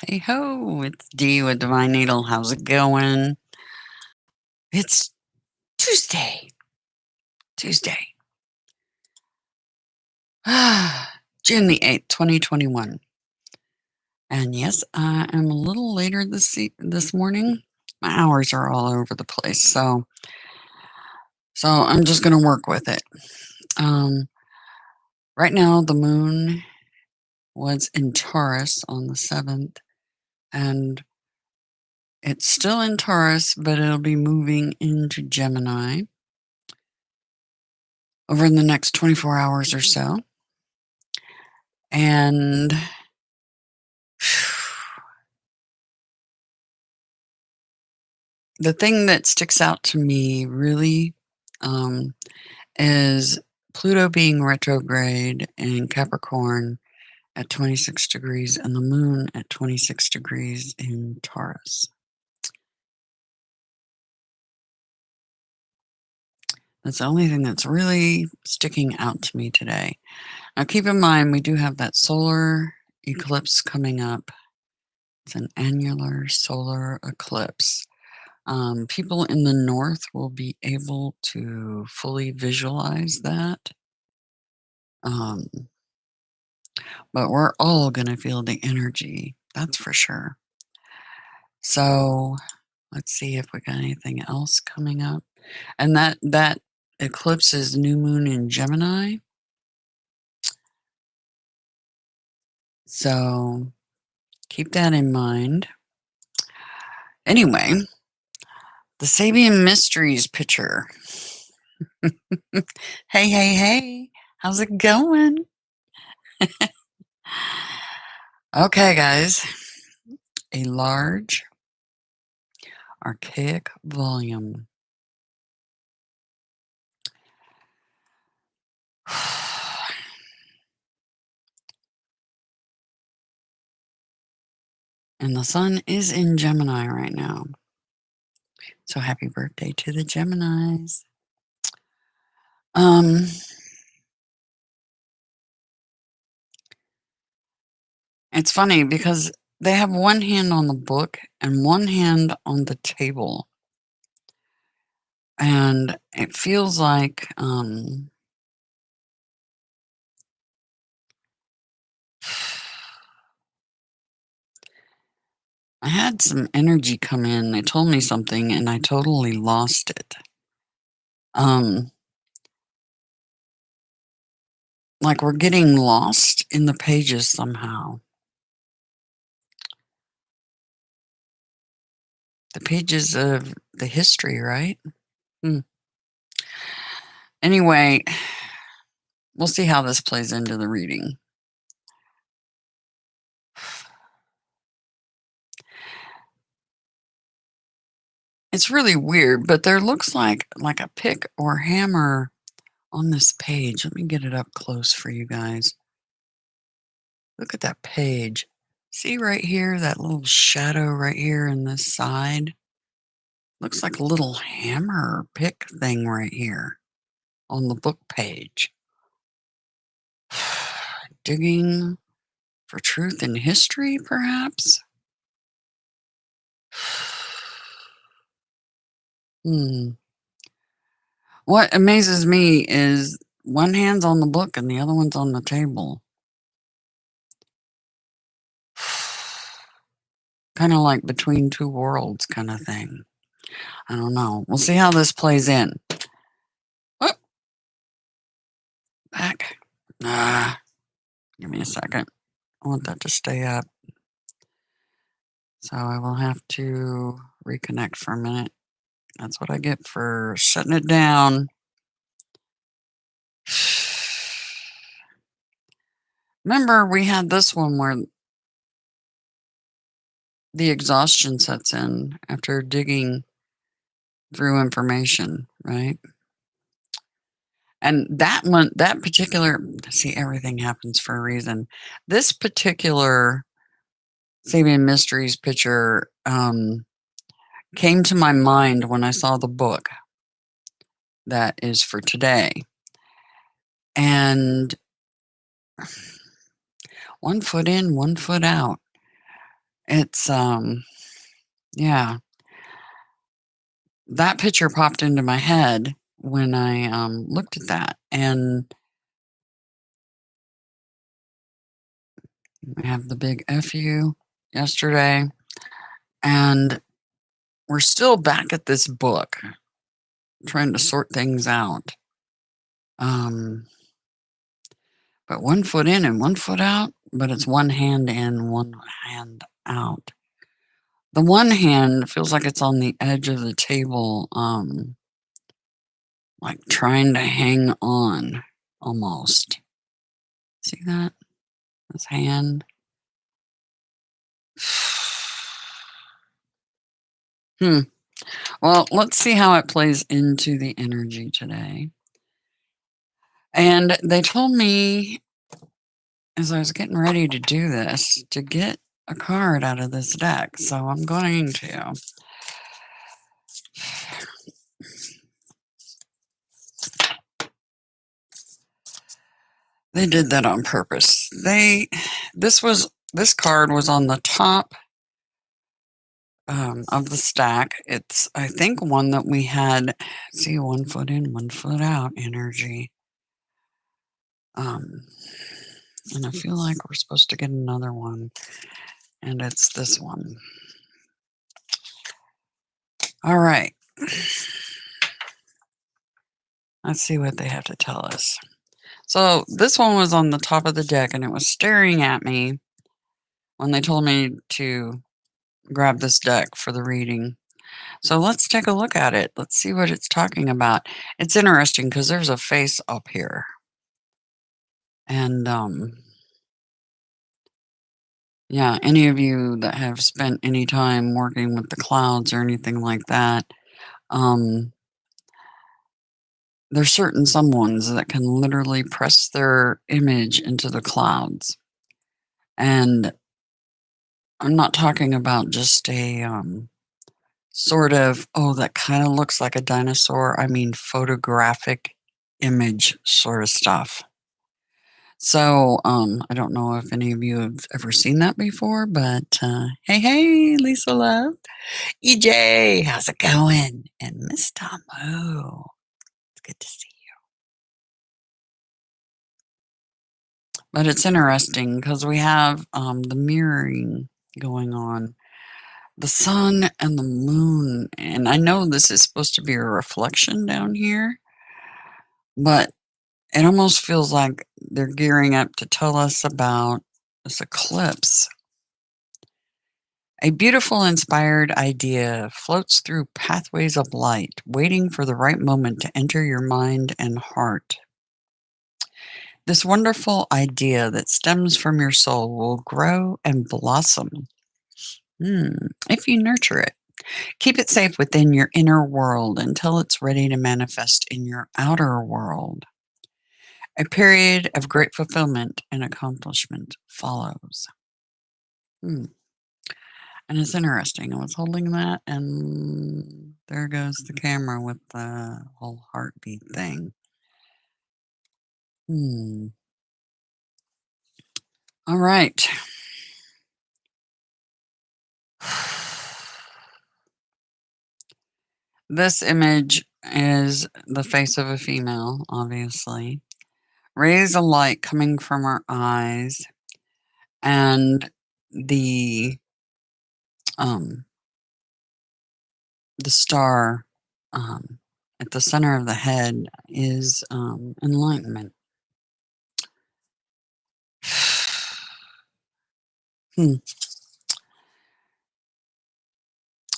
Hey ho, it's Dee with Divine Needle. How's it going? It's Tuesday. Tuesday. June the 8th, 2021. And yes, I am a little later this morning. My hours are all over the place, so I'm just going to work with it. Right now, the moon was in Taurus on the 7th, and it's still in Taurus, but it'll be moving into Gemini over the next 24 hours or so. And the thing that sticks out to me really is Pluto being retrograde in Capricorn at 26 degrees and the moon at 26 degrees in Taurus. That's the only thing that's really sticking out to me today. Now, keep in mind, we do have that solar eclipse coming up. It's an annular solar eclipse. People in the north will be able to fully visualize that. But we're all going to feel the energy. That's for sure. So let's see if we got anything else coming up. And that eclipse is new moon in Gemini. So keep that in mind. Anyway, the Sabian Mysteries picture. Hey, hey, hey. How's it going? Okay, guys. A large archaic volume. And the sun is in Gemini right now. So happy birthday to the Geminis. It's funny because they have one hand on the book and one hand on the table. And it feels like I had some energy come in. They told me something and I totally lost it. Like we're getting lost in the pages somehow. The pages of the history, right? Anyway, we'll see how this plays into the reading. It's really weird, but there looks like a pick or hammer on this page. Let me get it up close for you guys. Look at that page. See right here, that little shadow right here in this side? Looks like a little hammer pick thing right here on the book page. Digging for truth in history, perhaps? What amazes me is one hand's on the book and the other one's on the table. Kind of like between two worlds kind of thing. I don't know. We'll see how this plays in. Oh, back. Give me a second. I want that to stay up. So I will have to reconnect for a minute. That's what I get for shutting it down. Remember, we had this one where the exhaustion sets in after digging through information, right? And that one, that particular, see, everything happens for a reason. This particular Sabian Mysteries picture came to my mind when I saw the book that is for today. And one foot in, one foot out. It's, yeah, that picture popped into my head when I, looked at that, and I have the big FU yesterday, and we're still back at this book trying to sort things out. Um, but 1 foot in and 1 foot out, but it's 1 hand in, 1 hand out. The one hand feels like it's on the edge of the table, like trying to hang on almost. See that? This hand. Hmm. Well, let's see how it plays into the energy today. And they told me as I was getting ready to do this to get a card out of this deck. So I'm going to. They did that on purpose. This card was on the top of the stack. It's, I think, one that we had, see, 1 foot in, 1 foot out energy. And I feel like we're supposed to get another one, and it's this one. All right. Let's see what they have to tell us. So this one was on the top of the deck, and it was staring at me when they told me to grab this deck for the reading. So let's take a look at it. Let's see what it's talking about. It's interesting because there's a face up here. And yeah, any of you that have spent any time working with the clouds or anything like that, there's certain someones that can literally press their image into the clouds. And I'm not talking about just a sort of, oh, that kind of looks like a dinosaur. I mean, photographic image sort of stuff. So, I don't know if any of you have ever seen that before, but hey, Lisa Love, EJ, how's it going? And Miss Tomo, it's good to see you. But it's interesting because we have the mirroring going on, the sun and the moon, and I know this is supposed to be a reflection down here, but it almost feels like they're gearing up to tell us about this eclipse. A beautiful, inspired idea floats through pathways of light, waiting for the right moment to enter your mind and heart. This wonderful idea that stems from your soul will grow and blossom if you nurture it. Keep it safe within your inner world until it's ready to manifest in your outer world. A period of great fulfillment and accomplishment follows. Hmm. And it's interesting. I was holding that, and there goes the camera with the whole heartbeat thing. Hmm. All right. This image is the face of a female, obviously. Rays of light coming from her eyes, and the um the star at the center of the head is enlightenment. Hmm.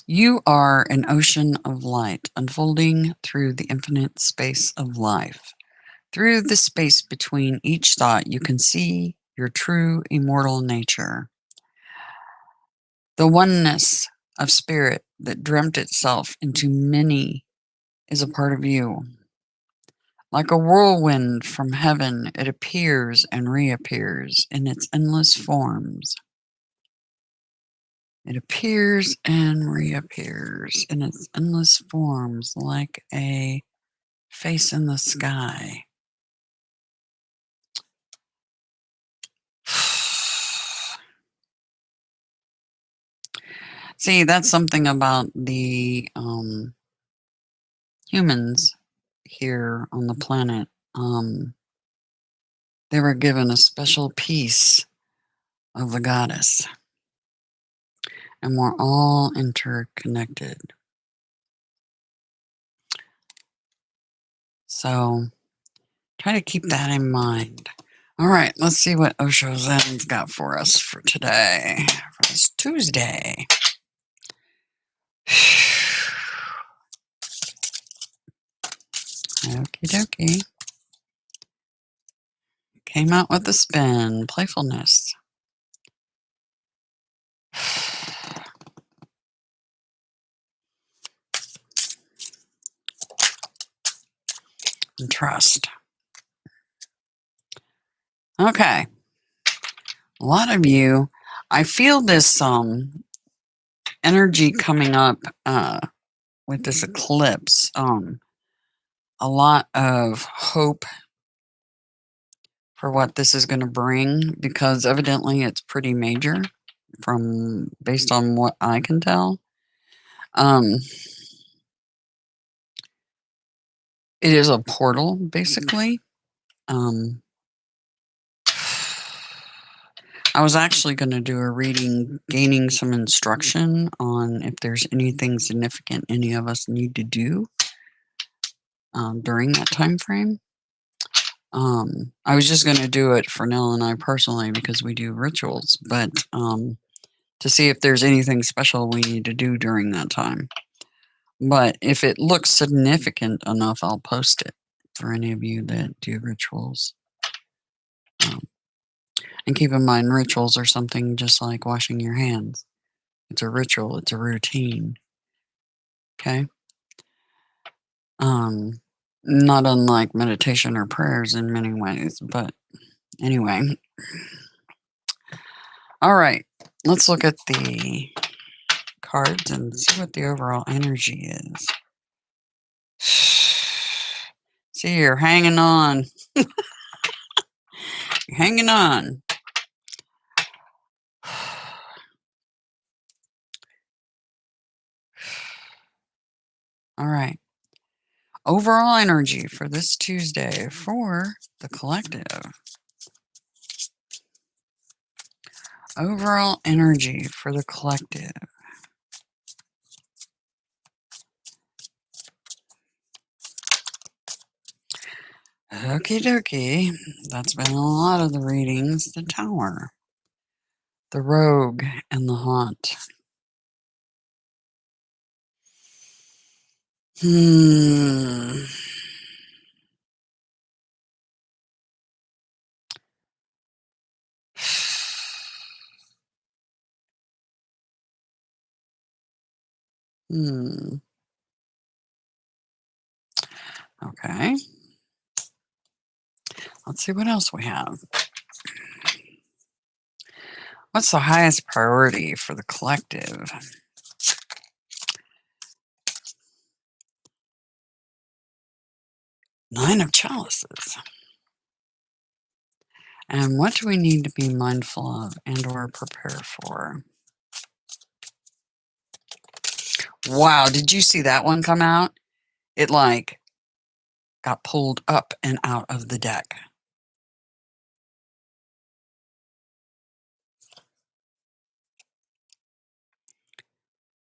You are an ocean of light unfolding through the infinite space of life. Through the space between each thought, you can see your true immortal nature. The oneness of spirit that dreamt itself into many is a part of you. Like a whirlwind from heaven, it appears and reappears in its endless forms. It appears and reappears in its endless forms like a face in the sky. See, that's something about the humans here on the planet. They were given a special piece of the goddess, and we're all interconnected. So try to keep that in mind. All right, let's see what Osho Zen's got for us for today, for this Tuesday. Okie dokie. Came out with a spin, playfulness. And trust. Okay. A lot of you, I feel this energy coming up with this eclipse. A lot of hope for what this is going to bring, because evidently it's pretty major from based on what I can tell. It is a portal, basically. I was actually going to do a reading, gaining some instruction on if there's anything significant any of us need to do during that time frame. I was just going to do it for Nell and I personally because we do rituals, but to see if there's anything special we need to do during that time. But if it looks significant enough, I'll post it for any of you that do rituals. And keep in mind, rituals are something just like washing your hands. It's a ritual. It's a routine. Okay? Not unlike meditation or prayers in many ways, but anyway. All right. Let's look at the cards and see what the overall energy is. See, you're hanging on. You're hanging on. All right. Overall energy for this Tuesday for the collective. Overall energy for the collective. Okie dokie. That's been a lot of the readings. The Tower, the Rogue, and the Haunt. Hmm. Hmm. Okay. Let's see what else we have. What's the highest priority for the collective? Nine of Chalices. And what do we need to be mindful of and or prepare for? Wow, did you see that one come out? It like got pulled up and out of the deck.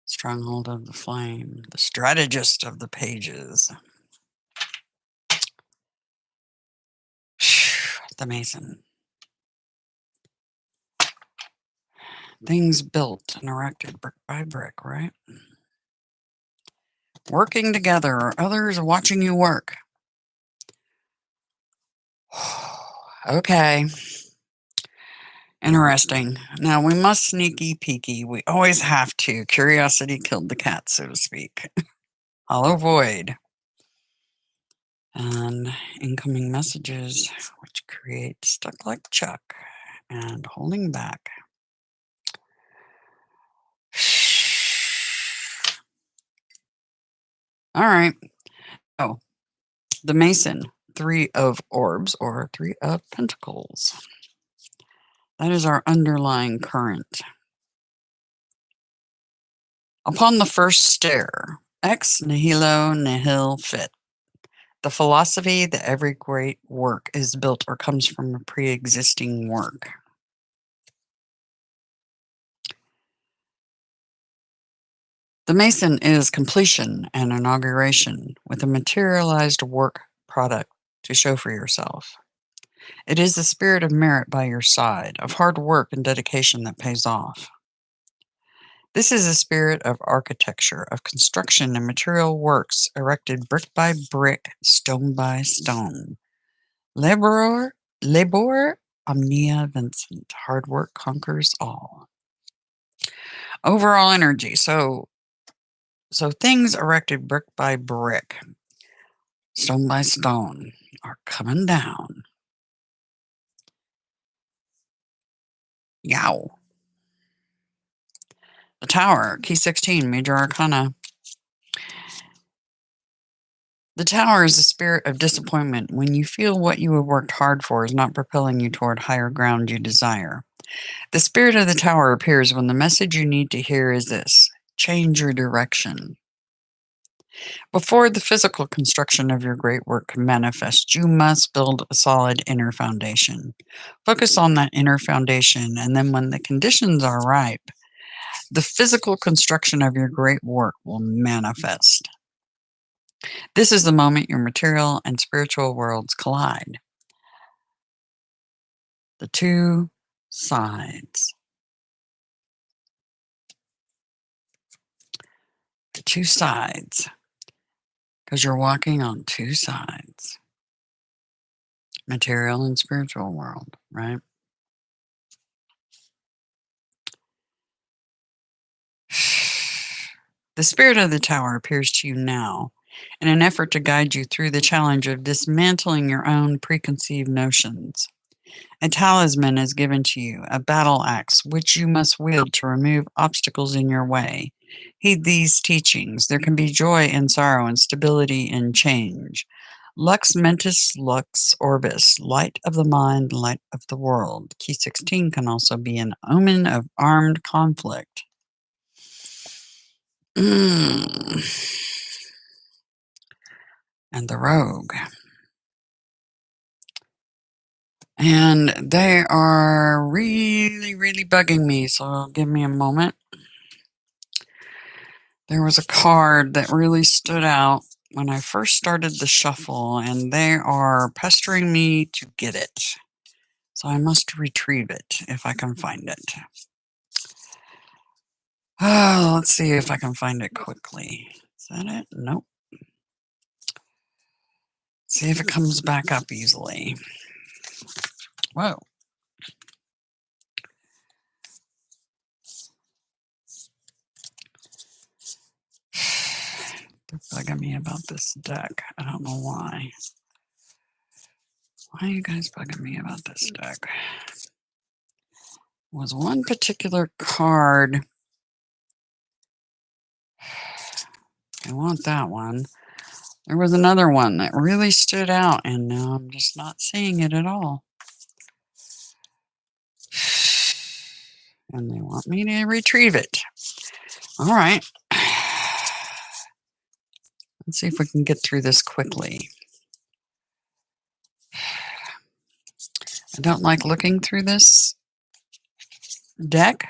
Stronghold of the Flame, the strategist of the pages. The Mason. Things built and erected brick by brick, right? Working together or others watching you work. Okay. Interesting. Now, we must sneaky peeky. We always have to. Curiosity killed the cat, so to speak. Hollow void. And incoming messages, which create stuck like Chuck and holding back. All right. Oh, the Mason, 3 of Orbs or 3 of Pentacles. That is our underlying current. Upon the first stare, ex nihilo nihil fit. The philosophy that every great work is built or comes from a pre-existing work. The Mason is completion and inauguration with a materialized work product to show for yourself. It is the spirit of merit by your side, of hard work and dedication that pays off. This is a spirit of architecture, of construction and material works erected brick by brick, stone by stone. Labor omnia vincent. Hard work conquers all. Overall energy. So things erected brick by brick, stone by stone, are coming down. Yow. The Tower, key 16, major arcana. The Tower is the spirit of disappointment when you feel what you have worked hard for is not propelling you toward higher ground you desire. The spirit of the Tower appears when the message you need to hear is this: change your direction. Before the physical construction of your great work can manifest, you must build a solid inner foundation. Focus on that inner foundation, and then when the conditions are ripe, the physical construction of your great work will manifest. This is the moment your material and spiritual worlds collide. The two sides. The two sides. Because you're walking on two sides. Material and spiritual world, right? The spirit of the Tower appears to you now in an effort to guide you through the challenge of dismantling your own preconceived notions. A talisman is given to you, a battle axe, which you must wield to remove obstacles in your way. Heed these teachings. There can be joy in sorrow and stability in change. Lux mentis, lux orbis, light of the mind, light of the world. Key 16 can also be an omen of armed conflict. And the Rogue. And they are really, really bugging me, so give me a moment. There was a card that really stood out when I first started the shuffle, and they are pestering me to get it. So I must retrieve it if I can find it. Oh, let's see if I can find it quickly. Is that it? Nope. See if it comes back up easily. Whoa. They're bugging me about this deck. I don't know why. Why are you guys bugging me about this deck? Was one particular card. I want that one. There was another one that really stood out, and now I'm just not seeing it at all. And they want me to retrieve it. All right. Let's see if we can get through this quickly. I don't like looking through this deck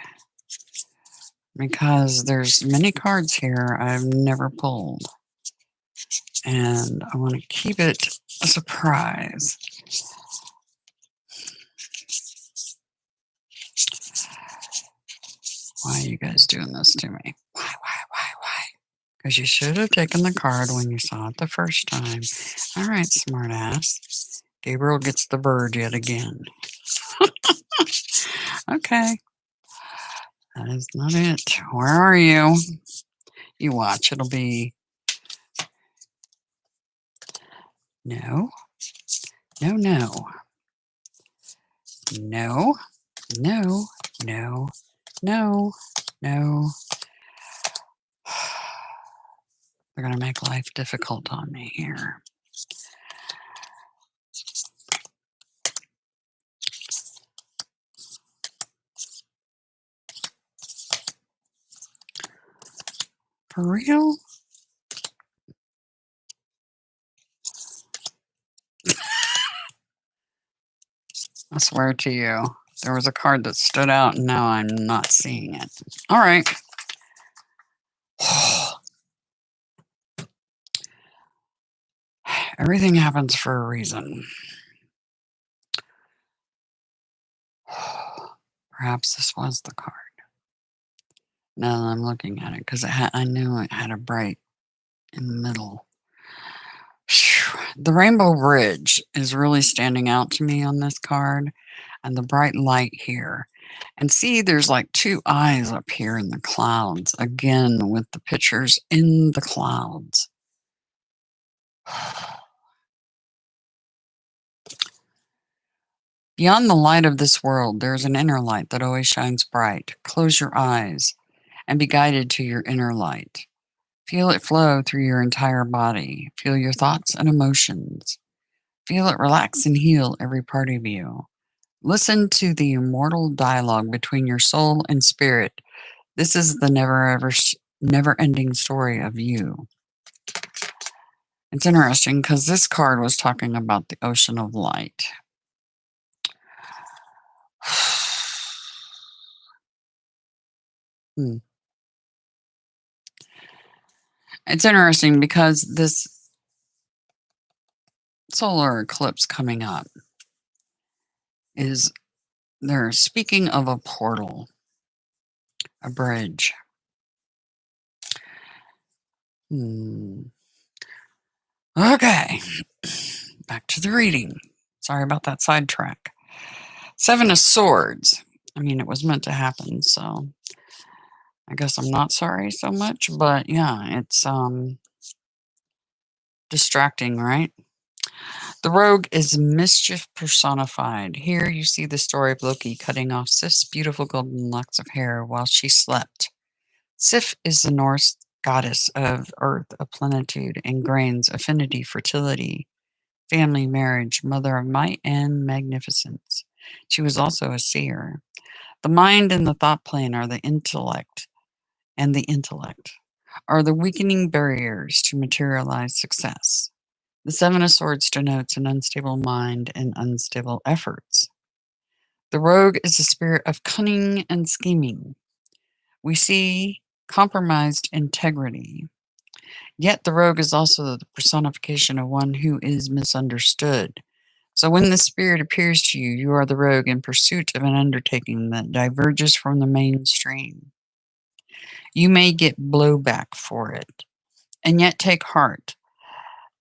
because there's many cards here I've never pulled. And I want to keep it a surprise. Why are you guys doing this to me? Why? Because you should have taken the card when you saw it the first time. All right, smartass. Gabriel gets the bird yet again. Okay. That is not it. Where are you? You watch. It'll be... No. No, no. No. No. No. No. No. They're going to make life difficult on me here. For real? I swear to you, there was a card that stood out and now I'm not seeing it. All right. Everything happens for a reason. Perhaps this was the card. Now that I'm looking at it, because I knew it had a bright in the middle. The Rainbow Bridge is really standing out to me on this card, and the bright light here. And see, there's like two eyes up here in the clouds, again with the pictures in the clouds. Beyond the light of this world, there is an inner light that always shines bright. Close your eyes and be guided to your inner light. Feel it flow through your entire body. Feel your thoughts and emotions. Feel it relax and heal every part of you. Listen to the immortal dialogue between your soul and spirit. This is the never ending story of you. It's interesting because this card was talking about the ocean of light. It's interesting because this solar eclipse coming up is they're speaking of a portal, a bridge. Okay, back to the reading. Sorry about that sidetrack. Seven of Swords. I mean, it was meant to happen, so I guess I'm not sorry so much, but yeah, it's distracting, right? The rogue is mischief personified. Here you see the story of Loki cutting off Sif's beautiful golden locks of hair while she slept. Sif is the Norse goddess of earth, of plenitude and grains, affinity, fertility, family, marriage, mother of might and magnificence. She was also a seer. The mind and the thought plane are the intellect, are the weakening barriers to materialize success. The Seven of Swords denotes an unstable mind and unstable efforts. The rogue is a spirit of cunning and scheming. We see compromised integrity. Yet the rogue is also the personification of one who is misunderstood. So when the spirit appears to you, you are the rogue in pursuit of an undertaking that diverges from the mainstream. You may get blowback for it, and yet take heart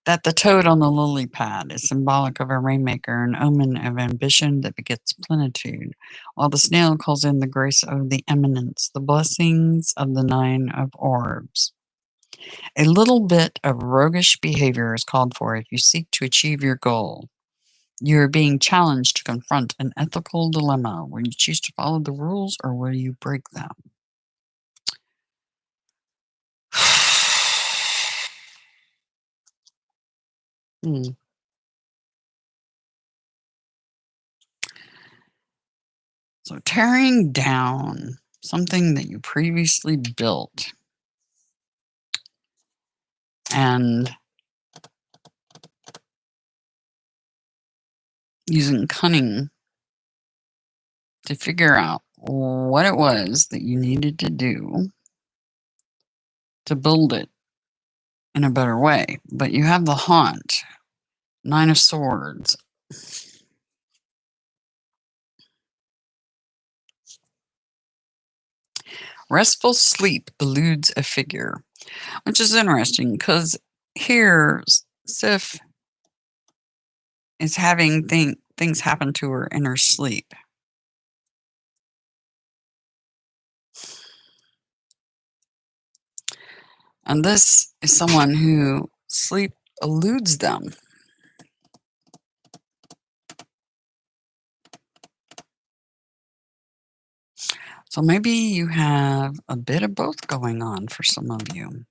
that the toad on the lily pad is symbolic of a rainmaker, an omen of ambition that begets plenitude, while the snail calls in the grace of the eminence, the blessings of the nine of orbs. A little bit of roguish behavior is called for if you seek to achieve your goal. You are being challenged to confront an ethical dilemma. Will you choose to follow the rules or will you break them? So tearing down something that you previously built and using cunning to figure out what it was that you needed to do to build it in a better way. But you have the haunt, Nine of Swords. Restful sleep eludes a figure, which is interesting because here Sif is having things happen to her in her sleep. And this is someone who sleep eludes them. So maybe you have a bit of both going on for some of you.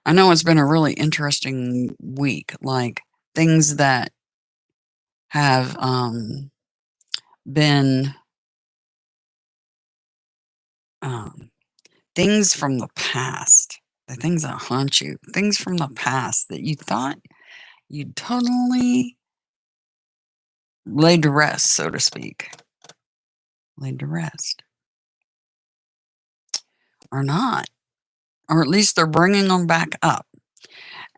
I know it's been a really interesting week, like things that have been um, things from the past, the things that haunt you, things from the past that you thought you'd totally laid to rest, so to speak. Laid to rest. Or not. Or at least they're bringing them back up.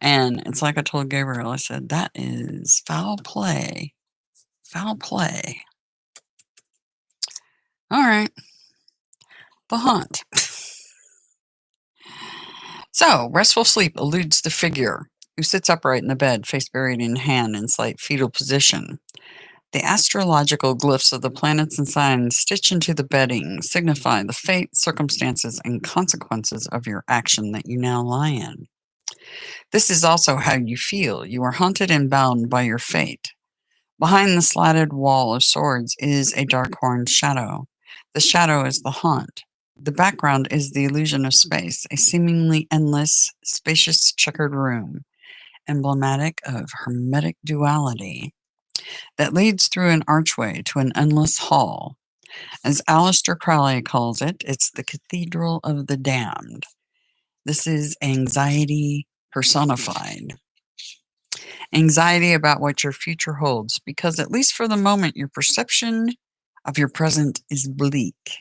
And it's like I told Gabriel, I said, that is foul play. Foul play. All right. The haunt. So, restful sleep eludes the figure who sits upright in the bed, face buried in hand in slight fetal position. The astrological glyphs of the planets and signs stitched into the bedding signify the fate, circumstances, and consequences of your action that you now lie in. This is also how you feel. You are haunted and bound by your fate. Behind the slatted wall of swords is a dark horned shadow. The shadow is the haunt. The background is the illusion of space, a seemingly endless, spacious, checkered room, emblematic of hermetic duality, that leads through an archway to an endless hall. As Aleister Crowley calls it, it's the Cathedral of the Damned. This is anxiety personified. Anxiety about what your future holds, because at least for the moment, your perception of your present is bleak.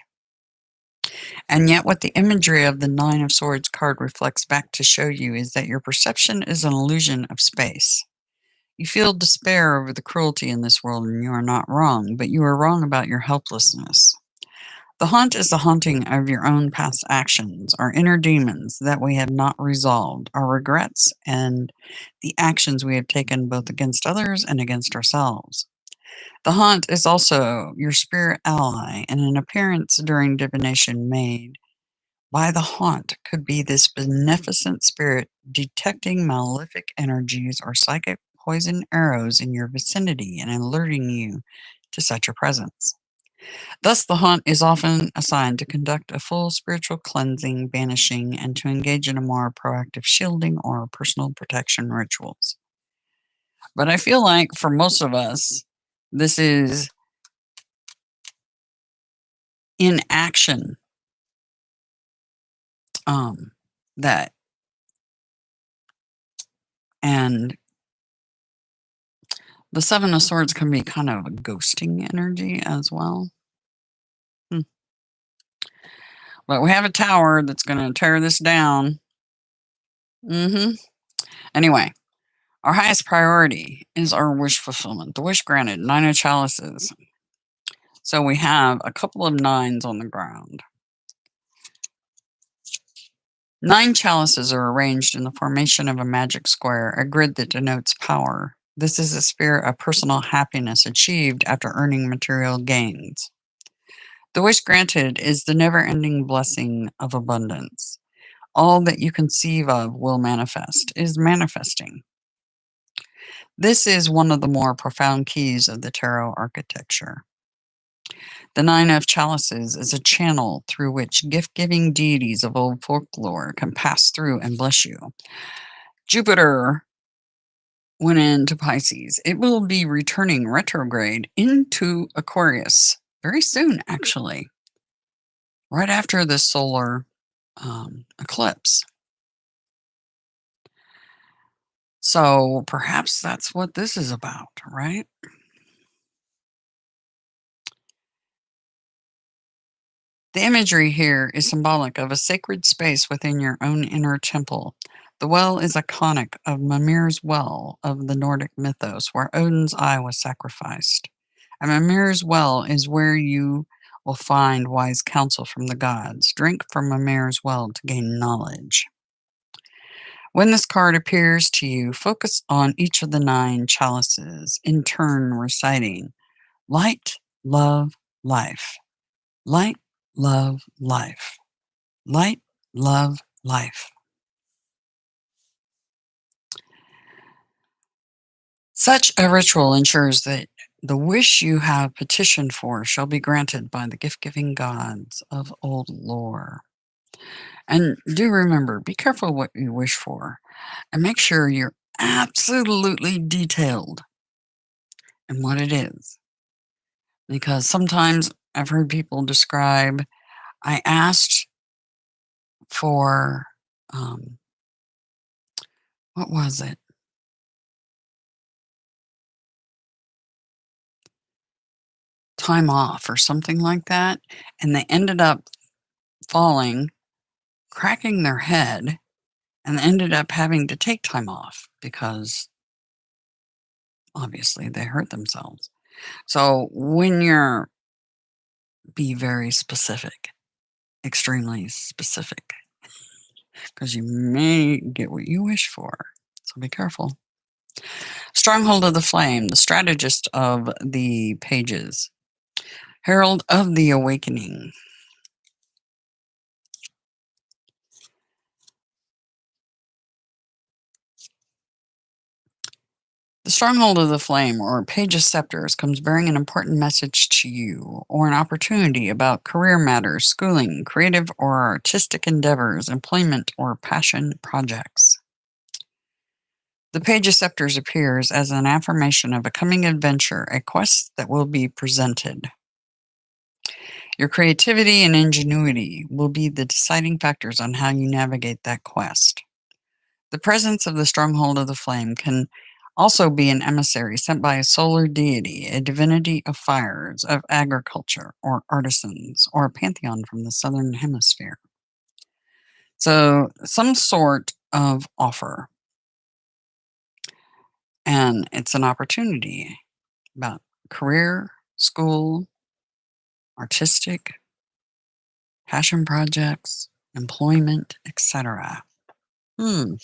And yet, what the imagery of the Nine of Swords card reflects back to show you is that your perception is an illusion of space. You feel despair over the cruelty in this world, and you are not wrong, but you are wrong about your helplessness. The haunt is the haunting of your own past actions, our inner demons that we have not resolved, our regrets, and the actions we have taken both against others and against ourselves. The haunt is also your spirit ally, and an appearance during divination made by the haunt could be this beneficent spirit detecting malefic energies or psychic poison arrows in your vicinity and alerting you to such a presence. Thus, the haunt is often assigned to conduct a full spiritual cleansing, banishing, and to engage in a more proactive shielding or personal protection rituals. But I feel like for most of us, this is in action um, that and the Seven of Swords can be kind of a ghosting energy as well. Hmm. But we have a tower that's going to tear this down. Anyway, our highest priority is our wish fulfillment. The wish granted, Nine of Chalices. So we have a couple of nines on the ground. 9 chalices are arranged in the formation of a magic square, a grid that denotes power. This is a spirit of personal happiness achieved after earning material gains. The wish granted is the never ending blessing of abundance. All that you conceive of will manifest, is manifesting. This is one of the more profound keys of the tarot architecture. The Nine of Chalices is a channel through which gift giving deities of old folklore can pass through and bless you. Jupiter went into Pisces. It will be returning retrograde into Aquarius very soon, actually, right after the solar eclipse. So perhaps that's what this is about, right? The imagery here is symbolic of a sacred space within your own inner temple. The well is iconic of Mimir's well of the Nordic mythos, where Odin's eye was sacrificed. And Mimir's well is where you will find wise counsel from the gods. Drink from Mimir's well to gain knowledge. When this card appears to you, focus on each of the 9 chalices, in turn reciting light, love, life. Light, love, life. Light, love, life. Such a ritual ensures that the wish you have petitioned for shall be granted by the gift giving gods of old lore. And do remember, be careful what you wish for and make sure you're absolutely detailed in what it is. Because sometimes I've heard people describe I asked for, um, what was it? Time off or something like that. And they ended up falling, cracking their head, and ended up having to take time off because obviously they hurt themselves. So when you're be very specific, extremely specific, because you may get what you wish for. So be careful. Stronghold of the Flame, the strategist of the pages. Herald of the Awakening. The Stronghold of the Flame, or Page of Scepters, comes bearing an important message to you, or an opportunity about career matters, schooling, creative or artistic endeavors, employment, or passion projects. The Page of Scepters appears as an affirmation of a coming adventure, a quest that will be presented. Your creativity and ingenuity will be the deciding factors on how you navigate that quest. The presence of the Stronghold of the Flame can also be an emissary sent by a solar deity, a divinity of fires, of agriculture, or artisans, or a pantheon from the southern hemisphere. So, some sort of offer. And it's an opportunity about career, school, artistic, passion projects, employment, etc. All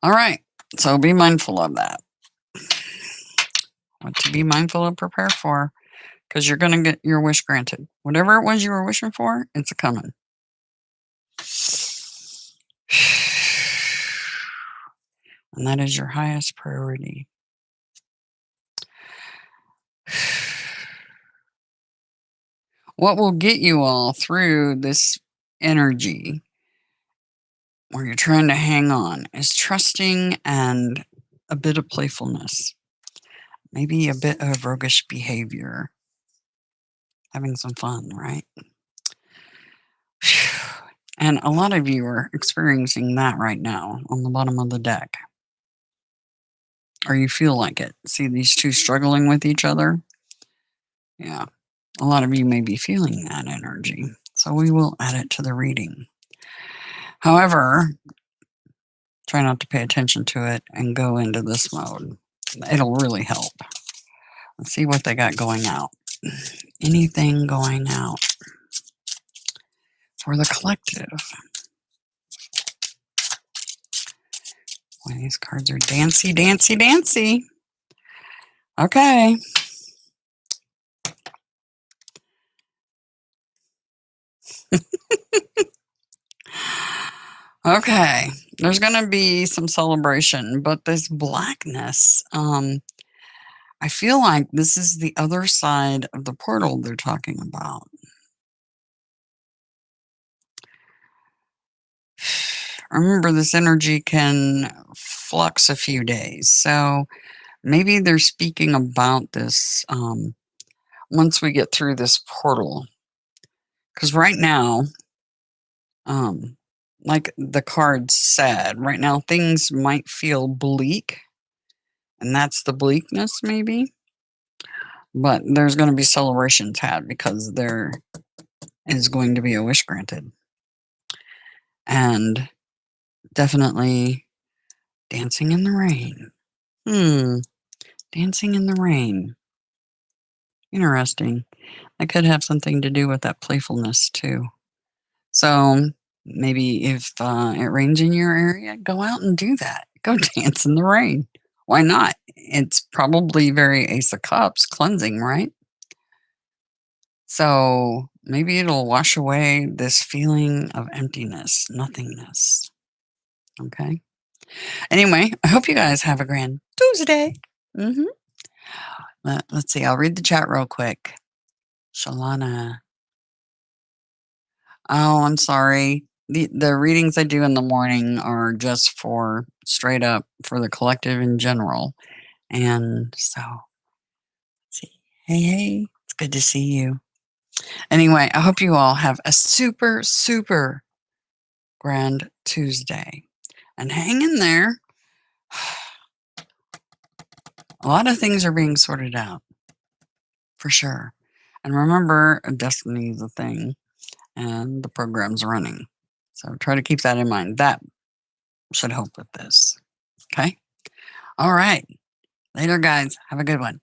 right. So be mindful of that. What to be mindful of, prepare for, because you're going to get your wish granted. Whatever it was you were wishing for, it's a coming. And that is your highest priority. What will get you all through this energy where you're trying to hang on is trusting and a bit of playfulness, maybe a bit of roguish behavior, having some fun, right? And a lot of you are experiencing that right now on the bottom of the deck. Or you feel like it. See these two struggling with each other? Yeah. A lot of you may be feeling that energy. So we will add it to the reading. However, try not to pay attention to it and go into this mode. It'll really help. Let's see what they got going out. Anything going out for the collective? Boy, these cards are dancy, dancy, dancy. Okay. Okay. There's going to be some celebration, but this blackness, I feel like this is the other side of the portal they're talking about. Remember, this energy can flux a few days. So maybe they're speaking about this once we get through this portal. Because right now, like the card said, right now things might feel bleak. And that's the bleakness, maybe. But there's going to be celebrations had because there is going to be a wish granted. And definitely dancing in the rain. Dancing in the rain. Interesting. That could have something to do with that playfulness too. So maybe if it rains in your area, go out and do that. Go dance in the rain. Why not? It's probably very Ace of Cups cleansing, right? So maybe it'll wash away this feeling of emptiness, nothingness. Okay. Anyway, I hope you guys have a grand Tuesday. Let's see. I'll read the chat real quick. Shalana. Oh, I'm sorry. The readings I do in the morning are just for straight up for the collective in general. And so, let's see. Hey, it's good to see you. Anyway, I hope you all have a super, super grand Tuesday. And hang in there. A lot of things are being sorted out, for sure. And remember, destiny is a thing, and the program's running. So try to keep that in mind. That should help with this. Okay? All right. Later, guys. Have a good one.